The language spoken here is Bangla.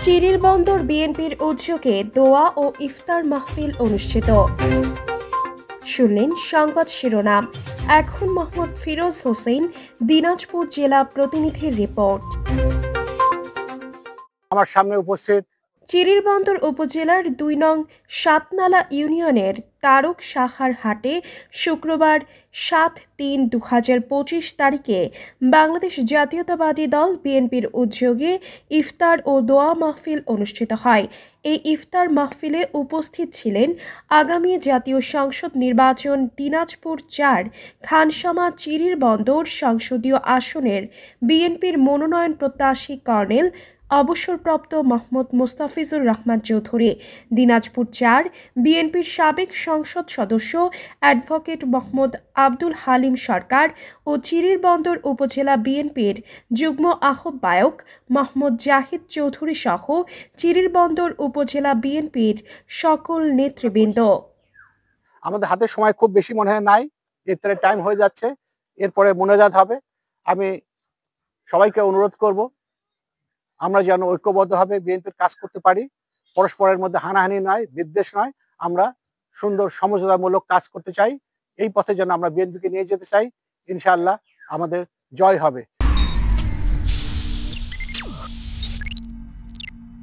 চিরিরবন্দর বিএনপির উদ্যোগে দোয়া ও ইফতার মাহফিল অনুষ্ঠিত। শুনলেন সংবাদ শিরোনাম। এখন মোহাম্মদ ফিরোজ হোসেন, দিনাজপুর জেলা প্রতিনিধির রিপোর্ট। আমার সামনে উপস্থিত চিরিরবন্দর উপজেলার ২ নং সাতনালা ইউনিয়নের তারক সাহার হাটে শুক্রবার ৭/৩/২০২৫ তারিখে বাংলাদেশ জাতীয়তাবাদী দল বিএনপির উদ্যোগে ইফতার ও দোয়া মাহফিল অনুষ্ঠিত হয়। এই ইফতার মাহফিলে উপস্থিত ছিলেন আগামী জাতীয় সংসদ নির্বাচন দিনাজপুর ৪ খানসামা চিরিরবন্দর সংসদীয় আসনের বিএনপির মনোনয়ন প্রত্যাশী কর্নেল অবসরপ্রাপ্ত মোহাম্মদ মোস্তাফিজুর রহমান চৌধুরী, দিনাজপুর ৪ বিএনপির সাবেক সংসদ সদস্য অ্যাডভোকেট মোহাম্মদ আব্দুল হালিম সরকার ও চিরিরবন্দর উপজেলা বিএনপির যুগ্ম আহ্বায়ক মোহাম্মদ জাহিদ চৌধুরী সহ চিরিরবন্দর উপজেলা বিএনপির সকল নেতৃবৃন্দ। আমাদের হাতে সময় খুব বেশি মনে হয় নাই, ইফতারের টাইম হয়ে যাচ্ছে, এরপরে মোনাজাত হবে। আমি সবাইকে অনুরোধ করব আমরা যেন ঐক্যবদ্ধভাবে বিএনপির কাজ করতে পারি, পরস্পরের মধ্যে হানাহানি নয়, বিদ্বেষ নয়, আমরা সুন্দর সমঝোতামূলক কাজ করতে চাই। এই পথে যেন আমরা বিএনপিকে নিয়ে যেতে চাই। ইনশাআল্লাহ আমাদের জয় হবে।